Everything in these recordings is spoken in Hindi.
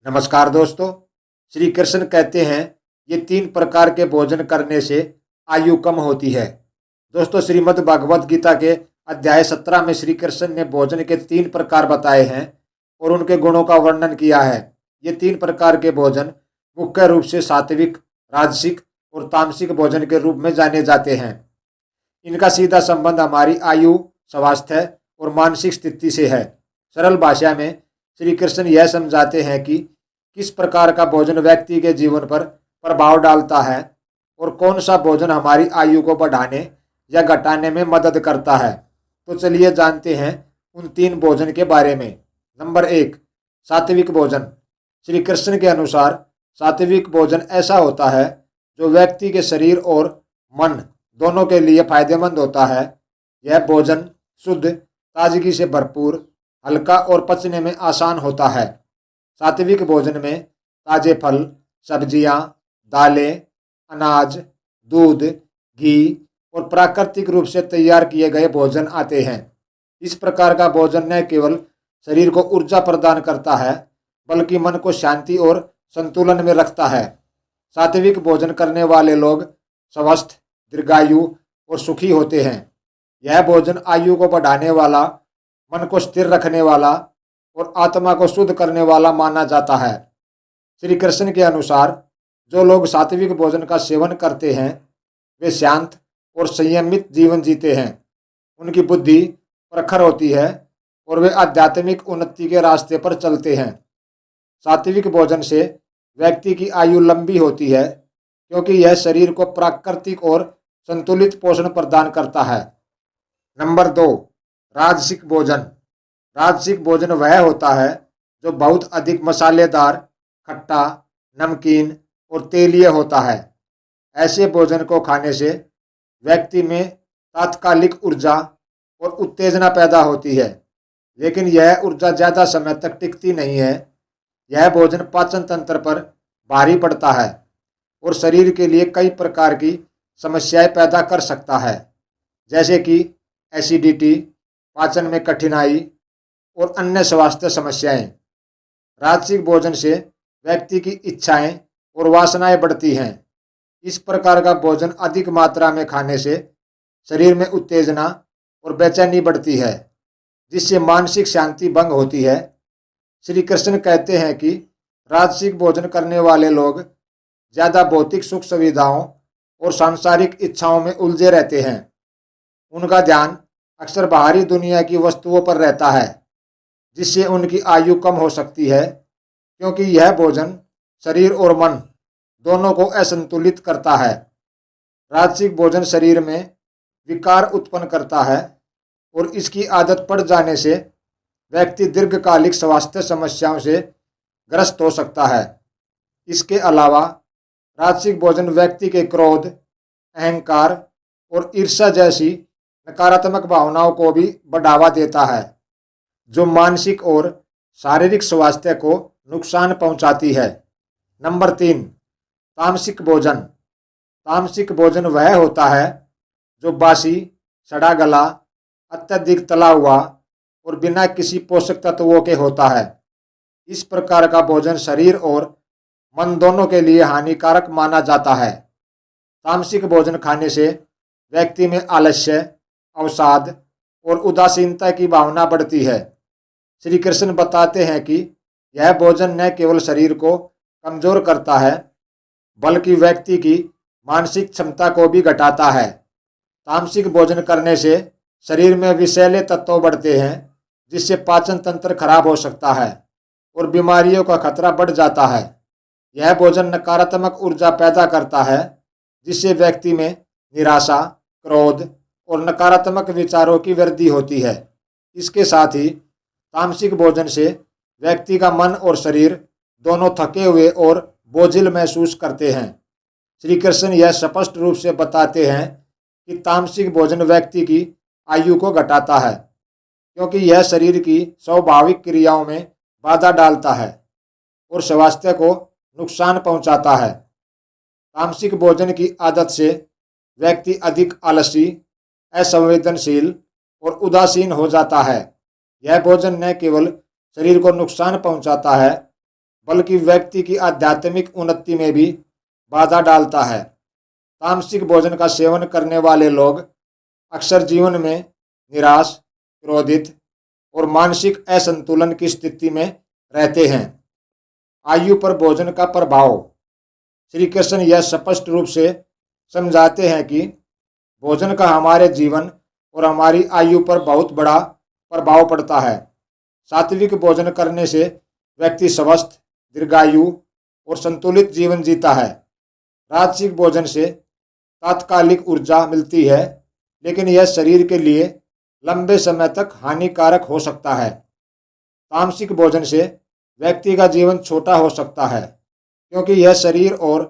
नमस्कार दोस्तों। श्री कृष्ण कहते हैं ये 3 प्रकार के भोजन करने से आयु कम होती है। दोस्तों, श्रीमद् भागवत गीता के अध्याय 17 में श्री कृष्ण ने भोजन के 3 प्रकार बताए हैं और उनके गुणों का वर्णन किया है। ये 3 प्रकार के भोजन मुख्य रूप से सात्विक, राजसिक और तामसिक भोजन के रूप में जाने जाते हैं। इनका सीधा संबंध हमारी आयु, स्वास्थ्य और मानसिक स्थिति से है। सरल भाषा में श्री कृष्ण यह समझाते हैं कि किस प्रकार का भोजन व्यक्ति के जीवन पर प्रभाव डालता है और कौन सा भोजन हमारी आयु को बढ़ाने या घटाने में मदद करता है। तो चलिए जानते हैं उन 3 भोजन के बारे में। नंबर 1, सात्विक भोजन। श्री कृष्ण के अनुसार सात्विक भोजन ऐसा होता है जो व्यक्ति के शरीर और मन दोनों के लिए फायदेमंद होता है। यह भोजन शुद्ध, ताजगी से भरपूर, हल्का और पचने में आसान होता है। सात्विक भोजन में ताजे फल, सब्जियां, दालें, अनाज, दूध, घी और प्राकृतिक रूप से तैयार किए गए भोजन आते हैं। इस प्रकार का भोजन न केवल शरीर को ऊर्जा प्रदान करता है बल्कि मन को शांति और संतुलन में रखता है। सात्विक भोजन करने वाले लोग स्वस्थ, दीर्घायु और सुखी होते हैं। यह भोजन आयु को बढ़ाने वाला, मन को स्थिर रखने वाला और आत्मा को शुद्ध करने वाला माना जाता है। श्री कृष्ण के अनुसार जो लोग सात्विक भोजन का सेवन करते हैं वे शांत और संयमित जीवन जीते हैं। उनकी बुद्धि प्रखर होती है और वे आध्यात्मिक उन्नति के रास्ते पर चलते हैं। सात्विक भोजन से व्यक्ति की आयु लंबी होती है क्योंकि यह शरीर को प्राकृतिक और संतुलित पोषण प्रदान करता है। नंबर 2, राजसिक भोजन। राजसिक भोजन वह होता है जो बहुत अधिक मसालेदार, खट्टा, नमकीन और तेलीय होता है। ऐसे भोजन को खाने से व्यक्ति में तात्कालिक ऊर्जा और उत्तेजना पैदा होती है, लेकिन यह ऊर्जा ज़्यादा समय तक टिकती नहीं है। यह भोजन पाचन तंत्र पर भारी पड़ता है और शरीर के लिए कई प्रकार की समस्याएं पैदा कर सकता है, जैसे कि एसिडिटी, पाचन में कठिनाई और अन्य स्वास्थ्य समस्याएं। राजसिक भोजन से व्यक्ति की इच्छाएं और वासनाएं बढ़ती हैं। इस प्रकार का भोजन अधिक मात्रा में खाने से शरीर में उत्तेजना और बेचैनी बढ़ती है, जिससे मानसिक शांति भंग होती है। श्री कृष्ण कहते हैं कि राजसिक भोजन करने वाले लोग ज़्यादा भौतिक सुख सुविधाओं और सांसारिक इच्छाओं में उलझे रहते हैं। उनका ध्यान अक्सर बाहरी दुनिया की वस्तुओं पर रहता है, जिससे उनकी आयु कम हो सकती है, क्योंकि यह भोजन शरीर और मन दोनों को असंतुलित करता है। राजसिक भोजन शरीर में विकार उत्पन्न करता है और इसकी आदत पड़ जाने से व्यक्ति दीर्घकालिक स्वास्थ्य समस्याओं से ग्रस्त हो सकता है। इसके अलावा राजसिक भोजन व्यक्ति के क्रोध, अहंकार और ईर्ष्या जैसी नकारात्मक भावनाओं को भी बढ़ावा देता है, जो मानसिक और शारीरिक स्वास्थ्य को नुकसान पहुंचाती है। नंबर 3, तामसिक भोजन। तामसिक भोजन वह होता है जो बासी, सड़ा गला, अत्यधिक तला हुआ और बिना किसी पोषक तत्वों के होता है। इस प्रकार का भोजन शरीर और मन दोनों के लिए हानिकारक माना जाता है। तामसिक भोजन खाने से व्यक्ति में आलस्य, अवसाद और उदासीनता की भावना बढ़ती है। श्री कृष्ण बताते हैं कि यह भोजन न केवल शरीर को कमजोर करता है बल्कि व्यक्ति की मानसिक क्षमता को भी घटाता है। तामसिक भोजन करने से शरीर में विषैले तत्व बढ़ते हैं, जिससे पाचन तंत्र खराब हो सकता है और बीमारियों का खतरा बढ़ जाता है। यह भोजन नकारात्मक ऊर्जा पैदा करता है, जिससे व्यक्ति में निराशा, क्रोध और नकारात्मक विचारों की वृद्धि होती है। इसके साथ ही तामसिक भोजन से व्यक्ति का मन और शरीर दोनों थके हुए और बोझिल महसूस करते हैं। श्री कृष्ण यह स्पष्ट रूप से बताते हैं कि तामसिक भोजन व्यक्ति की आयु को घटाता है, क्योंकि यह शरीर की स्वाभाविक क्रियाओं में बाधा डालता है और स्वास्थ्य को नुकसान पहुंचाता है। तामसिक भोजन की आदत से व्यक्ति अधिक आलसी, असंवेदनशील और उदासीन हो जाता है। यह भोजन न केवल शरीर को नुकसान पहुंचाता है बल्कि व्यक्ति की आध्यात्मिक उन्नति में भी बाधा डालता है। तामसिक भोजन का सेवन करने वाले लोग अक्सर जीवन में निराश, क्रोधित और मानसिक असंतुलन की स्थिति में रहते हैं। आयु पर भोजन का प्रभाव। श्री कृष्ण यह स्पष्ट रूप से समझाते हैं कि भोजन का हमारे जीवन और हमारी आयु पर बहुत बड़ा प्रभाव पड़ता है। सात्विक भोजन करने से व्यक्ति स्वस्थ, दीर्घायु और संतुलित जीवन जीता है। राजसिक भोजन से तात्कालिक ऊर्जा मिलती है, लेकिन यह शरीर के लिए लंबे समय तक हानिकारक हो सकता है। तामसिक भोजन से व्यक्ति का जीवन छोटा हो सकता है, क्योंकि यह शरीर और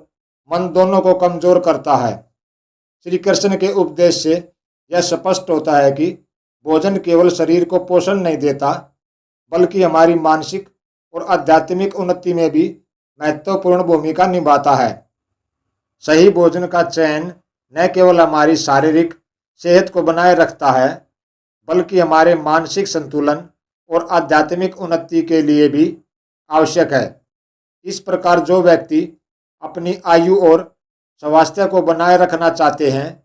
मन दोनों को कमजोर करता है। श्री कृष्ण के उपदेश से यह स्पष्ट होता है कि भोजन केवल शरीर को पोषण नहीं देता, बल्कि हमारी मानसिक और आध्यात्मिक उन्नति में भी महत्वपूर्ण भूमिका निभाता है। सही भोजन का चयन न केवल हमारी शारीरिक सेहत को बनाए रखता है, बल्कि हमारे मानसिक संतुलन और आध्यात्मिक उन्नति के लिए भी आवश्यक है। इस प्रकार जो व्यक्ति अपनी आयु और स्वास्थ्य को बनाए रखना चाहते हैं,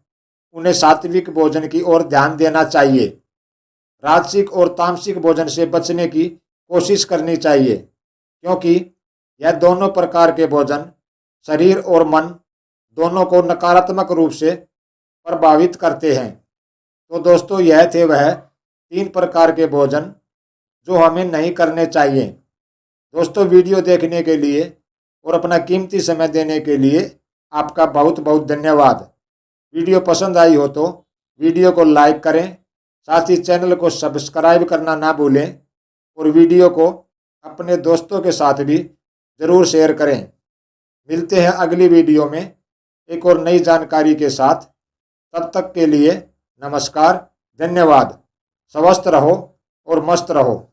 उन्हें सात्विक भोजन की ओर ध्यान देना चाहिए। राजसिक और तामसिक भोजन से बचने की कोशिश करनी चाहिए, क्योंकि यह दोनों प्रकार के भोजन शरीर और मन दोनों को नकारात्मक रूप से प्रभावित करते हैं। तो दोस्तों, यह थे वह 3 प्रकार के भोजन जो हमें नहीं करने चाहिए। दोस्तों, वीडियो देखने के लिए और अपना कीमती समय देने के लिए आपका बहुत बहुत धन्यवाद। वीडियो पसंद आई हो तो वीडियो को लाइक करें, साथ ही चैनल को सब्सक्राइब करना ना भूलें और वीडियो को अपने दोस्तों के साथ भी ज़रूर शेयर करें। मिलते हैं अगली वीडियो में एक और नई जानकारी के साथ। तब तक के लिए नमस्कार, धन्यवाद। स्वस्थ रहो और मस्त रहो।